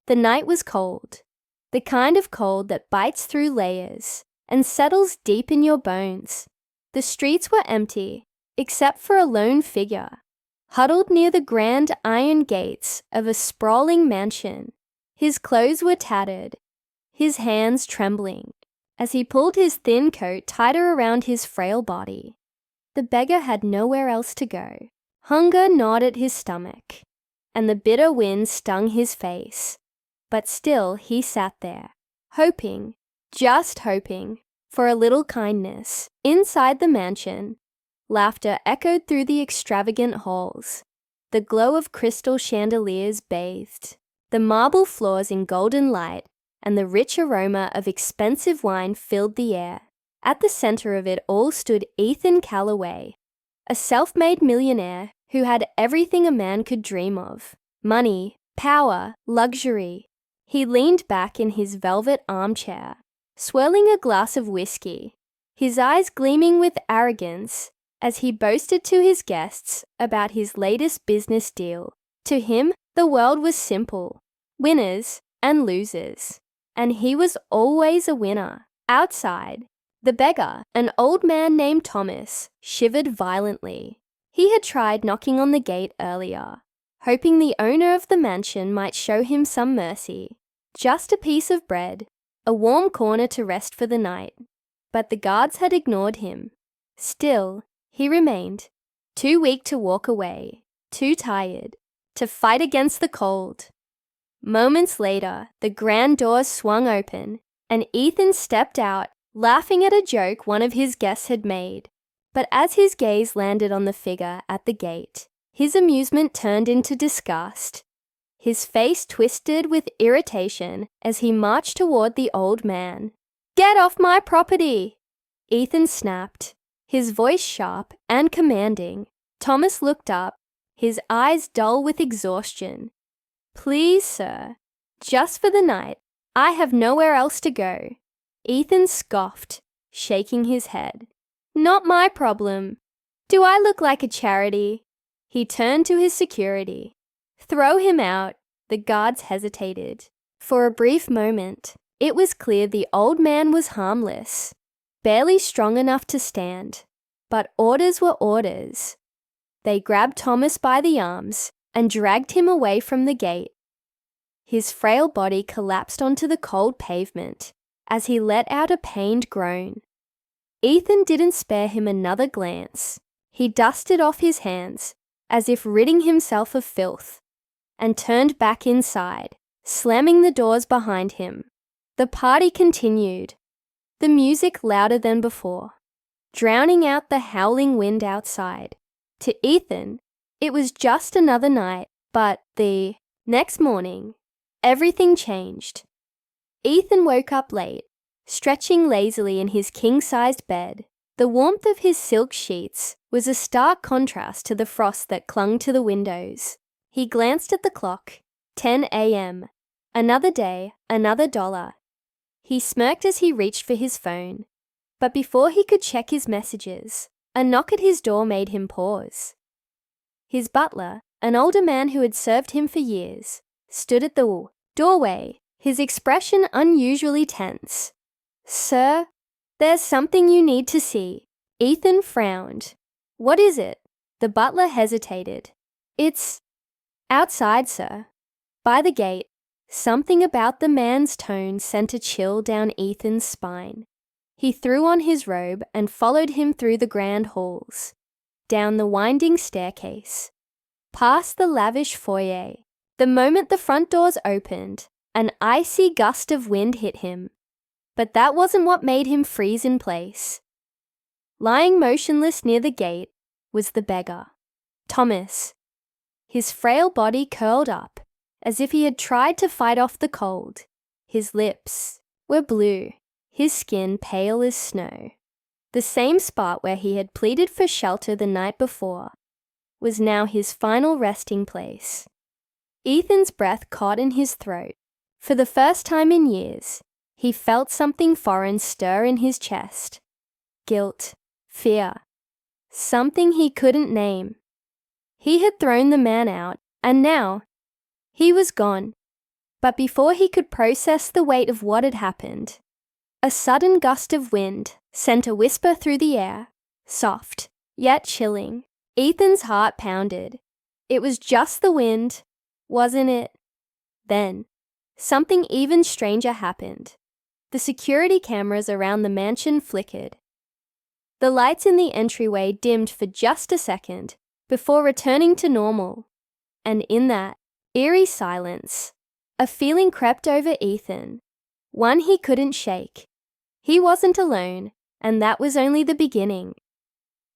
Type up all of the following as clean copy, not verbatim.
The night was cold, the kind of cold that bites through layers and settles deep in your bones. The streets were empty, except for a lone figure, huddled near the grand iron gates of a sprawling mansion. His clothes were tattered, his hands trembling, as he pulled his thin coat tighter around his frail body. The beggar had nowhere else to go. Hunger gnawed at his stomach, and the bitter wind stung his face. But still he sat there, hoping, just hoping, for a little kindness. Inside the mansion, laughter echoed through the extravagant halls. The glow of crystal chandeliers bathed the marble floors in golden light, and the rich aroma of expensive wine filled the air. At the center of it all stood Ethan Calloway, a self-made millionaire who had everything a man could dream of: money, power, luxury. He leaned back in his velvet armchair, swirling a glass of whiskey, his eyes gleaming with arrogance as he boasted to his guests about his latest business deal. To him, the world was simple: winners and losers, and he was always a winner. Outside, the beggar, an old man named Thomas, shivered violently. He had tried knocking on the gate earlier, hoping the owner of the mansion might show him some mercy. Just a piece of bread, a warm corner to rest for the night. But the guards had ignored him. Still, he remained, too weak to walk away, too tired to fight against the cold. Moments later, the grand doors swung open, and Ethan stepped out, laughing at a joke one of his guests had made. But as his gaze landed on the figure at the gate, his amusement turned into disgust. His face twisted with irritation as he marched toward the old man. "Get off my property!" Ethan snapped, his voice sharp and commanding. Thomas looked up, his eyes dull with exhaustion. "Please, sir, just for the night. I have nowhere else to go." Ethan scoffed, shaking his head. "Not my problem. Do I look like a charity?" He turned to his security. "Throw him out." The guards hesitated. For a brief moment, it was clear the old man was harmless, barely strong enough to stand. But orders were orders. They grabbed Thomas by the arms and dragged him away from the gate. His frail body collapsed onto the cold pavement as he let out a pained groan. Ethan didn't spare him another glance. He dusted off his hands, as if ridding himself of filth, and turned back inside, slamming the doors behind him. The party continued, the music louder than before, drowning out the howling wind outside. To Ethan, it was just another night, but the next morning, everything changed. Ethan woke up late, stretching lazily in his king-sized bed. The warmth of his silk sheets was a stark contrast to the frost that clung to the windows. He glanced at the clock. 10 a.m. Another day, another dollar. He smirked as he reached for his phone. But before he could check his messages, a knock at his door made him pause. His butler, an older man who had served him for years, stood at the doorway, his expression unusually tense. "Sir, there's something you need to see." Ethan frowned. "What is it?" The butler hesitated. "It's outside, sir. By the gate." Something about the man's tone sent a chill down Ethan's spine. He threw on his robe and followed him through the grand halls, down the winding staircase, past the lavish foyer. The moment the front doors opened, an icy gust of wind hit him. But that wasn't what made him freeze in place. Lying motionless near the gate was the beggar, Thomas. His frail body curled up, as if he had tried to fight off the cold. His lips were blue, his skin pale as snow. The same spot where he had pleaded for shelter the night before was now his final resting place. Ethan's breath caught in his throat. For the first time in years, he felt something foreign stir in his chest. Guilt, fear, something he couldn't name. He had thrown the man out, and now he was gone. But before he could process the weight of what had happened, a sudden gust of wind sent a whisper through the air, soft, yet chilling. Ethan's heart pounded. It was just the wind, wasn't it? Then, something even stranger happened. The security cameras around the mansion flickered. The lights in the entryway dimmed for just a second before returning to normal. And in that eerie silence, a feeling crept over Ethan, one he couldn't shake. He wasn't alone, and that was only the beginning.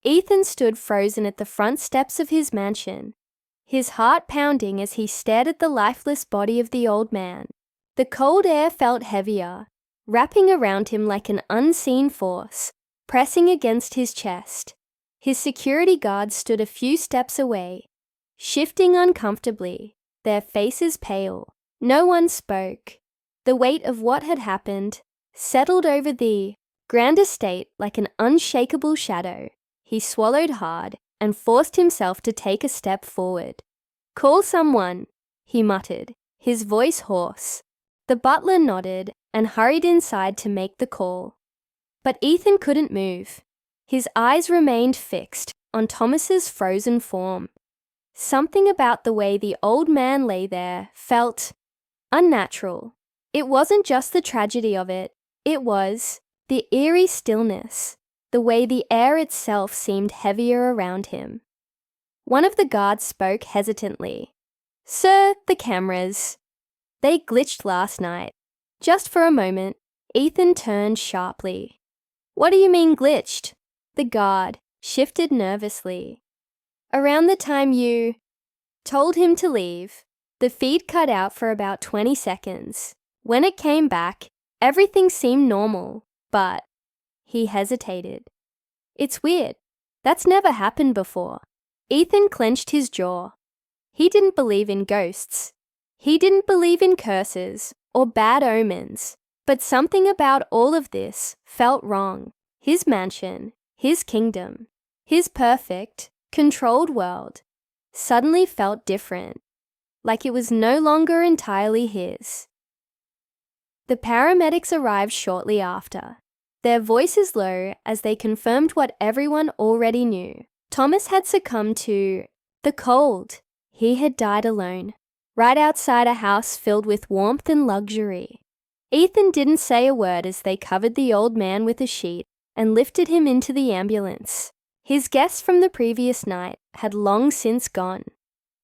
Ethan stood frozen at the front steps of his mansion, his heart pounding as he stared at the lifeless body of the old man. The cold air felt heavier, wrapping around him like an unseen force, pressing against his chest. His security guards stood a few steps away, shifting uncomfortably, their faces pale. No one spoke. The weight of what had happened settled over the grand estate like an unshakable shadow. He swallowed hard and forced himself to take a step forward. "Call someone," he muttered, his voice hoarse. The butler nodded and hurried inside to make the call. But Ethan couldn't move. His eyes remained fixed on Thomas's frozen form. Something about the way the old man lay there felt unnatural. It wasn't just the tragedy of it, it was the eerie stillness, the way the air itself seemed heavier around him. One of the guards spoke hesitantly. "Sir, the cameras. They glitched last night." Just for a moment, Ethan turned sharply. "What do you mean glitched?" The guard shifted nervously. "Around the time you told him to leave, the feed cut out for about 20 seconds. When it came back, everything seemed normal, but..." He hesitated. "It's weird. That's never happened before." Ethan clenched his jaw. He didn't believe in ghosts. He didn't believe in curses or bad omens, but something about all of this felt wrong. His mansion, his kingdom, his perfect, controlled world suddenly felt different, like it was no longer entirely his. The paramedics arrived shortly after, their voices low as they confirmed what everyone already knew. Thomas had succumbed to the cold. He had died alone, right outside a house filled with warmth and luxury. Ethan didn't say a word as they covered the old man with a sheet and lifted him into the ambulance. His guests from the previous night had long since gone,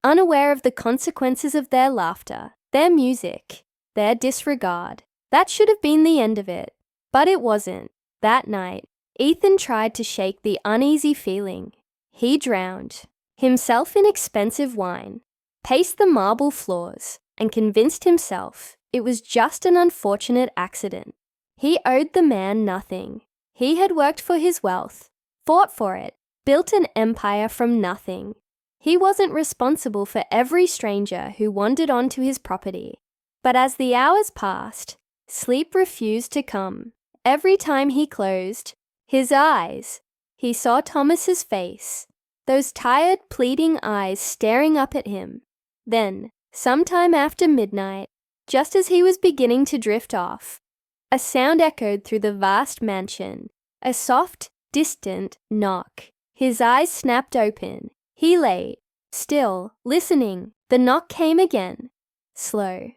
unaware of the consequences of their laughter, their music, their disregard. That should have been the end of it, but it wasn't. That night, Ethan tried to shake the uneasy feeling. He drowned himself in expensive wine, paced the marble floors, and convinced himself it was just an unfortunate accident. He owed the man nothing. He had worked for his wealth, fought for it, built an empire from nothing. He wasn't responsible for every stranger who wandered onto his property. But as the hours passed, sleep refused to come. Every time he closed his eyes, he saw Thomas's face, those tired, pleading eyes staring up at him. Then, sometime after midnight, just as he was beginning to drift off, a sound echoed through the vast mansion, a soft, distant knock. His eyes snapped open. He lay, still, listening. The knock came again, slow,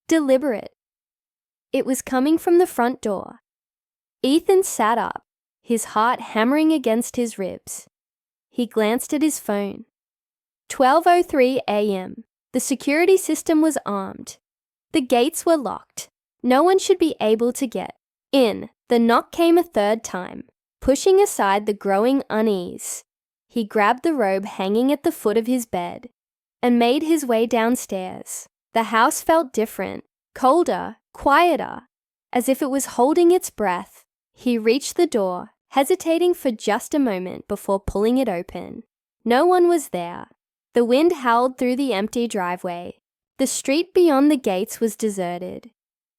deliberate. It was coming from the front door. Ethan sat up, his heart hammering against his ribs. He glanced at his phone. 12:03 a.m. The security system was armed. The gates were locked. No one should be able to get in. The knock came a third time, pushing aside the growing unease. He grabbed the robe hanging at the foot of his bed and made his way downstairs. The house felt different, colder, quieter, as if it was holding its breath. He reached the door, hesitating for just a moment before pulling it open. No one was there. The wind howled through the empty driveway. The street beyond the gates was deserted.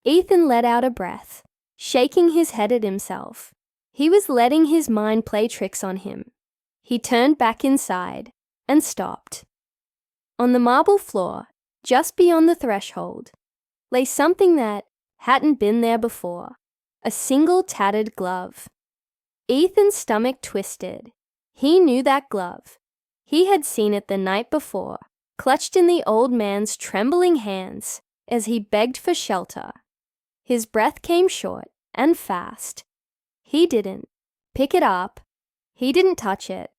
Ethan let out a breath, shaking his head at himself. He was letting his mind play tricks on him. He turned back inside and stopped. On the marble floor, just beyond the threshold, lay something that hadn't been there before, a single tattered glove. Ethan's stomach twisted. He knew that glove. He had seen it the night before, clutched in the old man's trembling hands as he begged for shelter. His breath came short and fast. He didn't pick it up. He didn't touch it.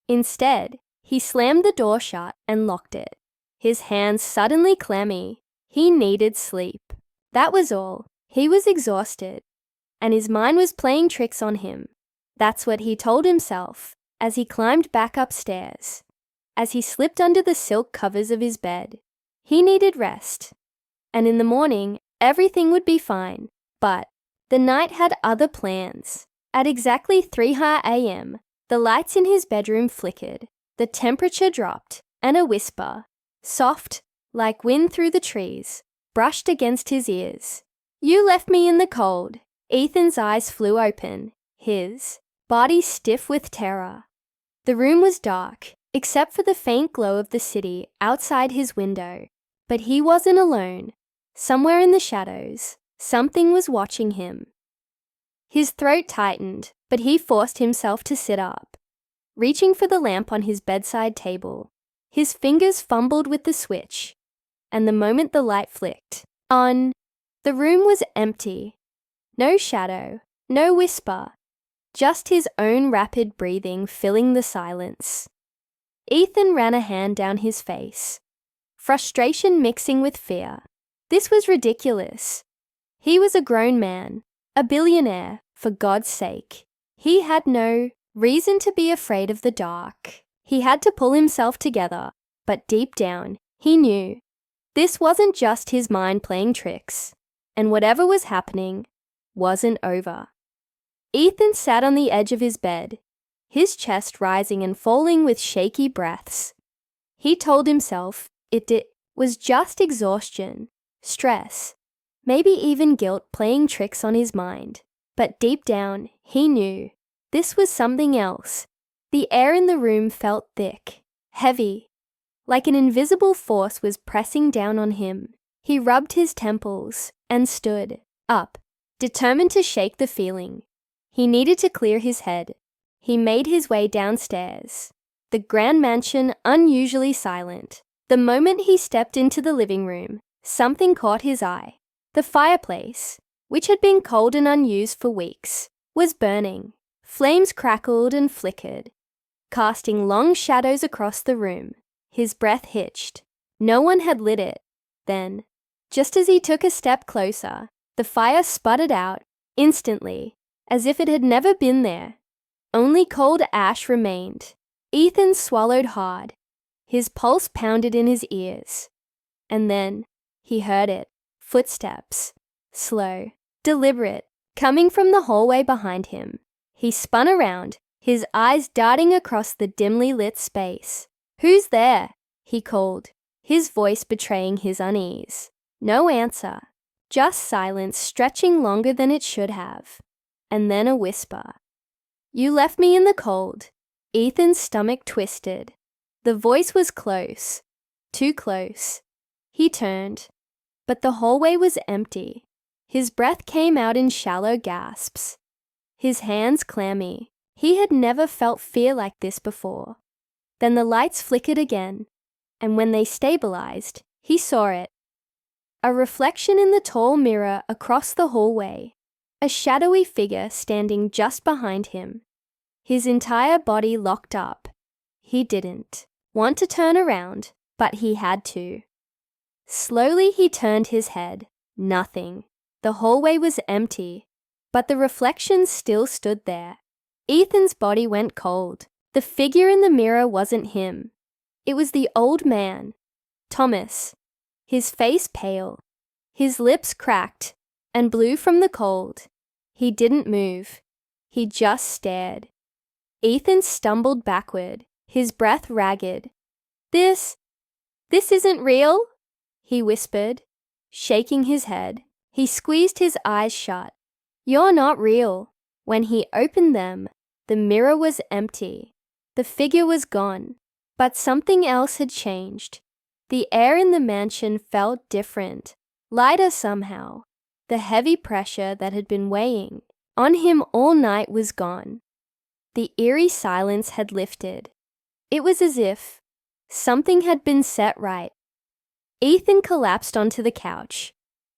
Instead, he slammed the door shut and locked it. His hands suddenly clammy. He needed sleep. That was all. He was exhausted, and his mind was playing tricks on him. That's what he told himself as he climbed back upstairs. As he slipped under the silk covers of his bed, he needed rest. And in the morning, everything would be fine. But the night had other plans. At exactly 3 a.m., the lights in his bedroom flickered, the temperature dropped, and a whisper, soft, like wind through the trees, brushed against his ears. "You left me in the cold." Ethan's eyes flew open, his body stiff with terror. The room was dark, except for the faint glow of the city outside his window. But he wasn't alone. Somewhere in the shadows, something was watching him. His throat tightened, but he forced himself to sit up. Reaching for the lamp on his bedside table, his fingers fumbled with the switch, and the moment the light flicked on, the room was empty. No shadow, no whisper, just his own rapid breathing filling the silence. Ethan ran a hand down his face, frustration mixing with fear. This was ridiculous. He was a grown man, a billionaire, for God's sake. He had no reason to be afraid of the dark. He had to pull himself together, but deep down, he knew this wasn't just his mind playing tricks, and whatever was happening wasn't over. Ethan sat on the edge of his bed, his chest rising and falling with shaky breaths. He told himself it was just exhaustion, stress, maybe even guilt playing tricks on his mind. But deep down, he knew this was something else. The air in the room felt thick, heavy, like an invisible force was pressing down on him. He rubbed his temples and stood up, determined to shake the feeling. He needed to clear his head. He made his way downstairs, the grand mansion unusually silent. The moment he stepped into the living room, something caught his eye. The fireplace, which had been cold and unused for weeks, was burning. Flames crackled and flickered, casting long shadows across the room. His breath hitched. No one had lit it. Then, just as he took a step closer, the fire sputtered out instantly, as if it had never been there. Only cold ash remained. Ethan swallowed hard. His pulse pounded in his ears. And then he heard it. Footsteps. Slow, deliberate, coming from the hallway behind him. He spun around, his eyes darting across the dimly lit space. "Who's there?" he called, his voice betraying his unease. No answer, just silence stretching longer than it should have. And then a whisper. "You left me in the cold." Ethan's stomach twisted. The voice was close, too close. He turned, but the hallway was empty. His breath came out in shallow gasps. His hands clammy. He had never felt fear like this before. Then the lights flickered again, and when they stabilized, he saw it. A reflection in the tall mirror across the hallway. A shadowy figure standing just behind him. His entire body locked up. He didn't want to turn around, but he had to. Slowly he turned his head. Nothing. The hallway was empty, but the reflection still stood there. Ethan's body went cold. The figure in the mirror wasn't him. It was the old man, Thomas, his face pale, his lips cracked and blue from the cold. He didn't move. He just stared. Ethan stumbled backward, his breath ragged. This isn't real," he whispered, shaking his head. He squeezed his eyes shut. "You're not real." When he opened them, the mirror was empty. The figure was gone, but something else had changed. The air in the mansion felt different, lighter somehow. The heavy pressure that had been weighing on him all night was gone. The eerie silence had lifted. It was as if something had been set right. Ethan collapsed onto the couch,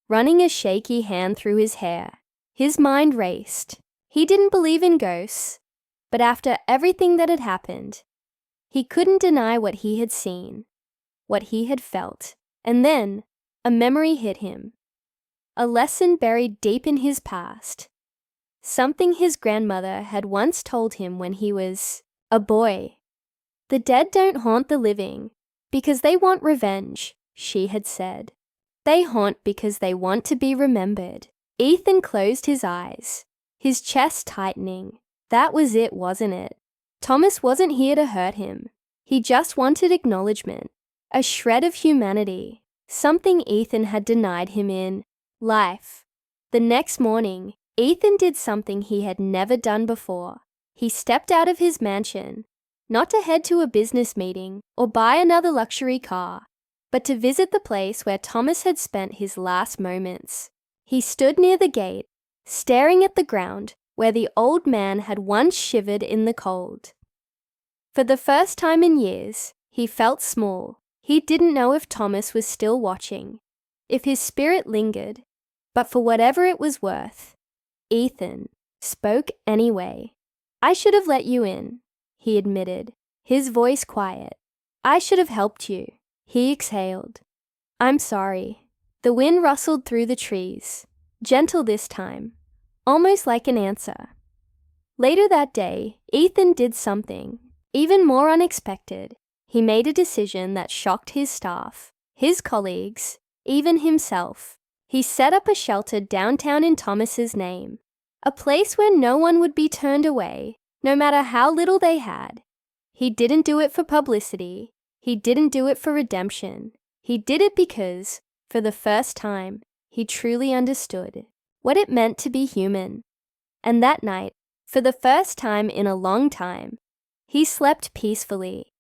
running a shaky hand through his hair. His mind raced. He didn't believe in ghosts, but after everything that had happened, he couldn't deny what he had seen, what he had felt. And then a memory hit him. A lesson buried deep in his past. Something his grandmother had once told him when he was a boy. The dead don't haunt the living because they want revenge, she had said. They haunt because they want to be remembered. Ethan closed his eyes, his chest tightening. That was it, wasn't it? Thomas wasn't here to hurt him. He just wanted acknowledgement, a shred of humanity, something Ethan had denied him in life. The next morning, Ethan did something he had never done before. He stepped out of his mansion, not to head to a business meeting or buy another luxury car, but to visit the place where Thomas had spent his last moments. He stood near the gate, staring at the ground where the old man had once shivered in the cold. For the first time in years, he felt small. He didn't know if Thomas was still watching, if his spirit lingered, but for whatever it was worth, Ethan spoke anyway. I should have let you in, he admitted, his voice quiet. I should have helped you, he exhaled. I'm sorry. The wind rustled through the trees, gentle this time, almost like an answer. Later that day, Ethan did something even more unexpected. He made a decision that shocked his staff, his colleagues, even himself. He set up a shelter downtown in Thomas's name, a place where no one would be turned away, no matter how little they had. He didn't do it for publicity. He didn't do it for redemption. He did it because, for the first time, he truly understood what it meant to be human. And that night, for the first time in a long time, he slept peacefully.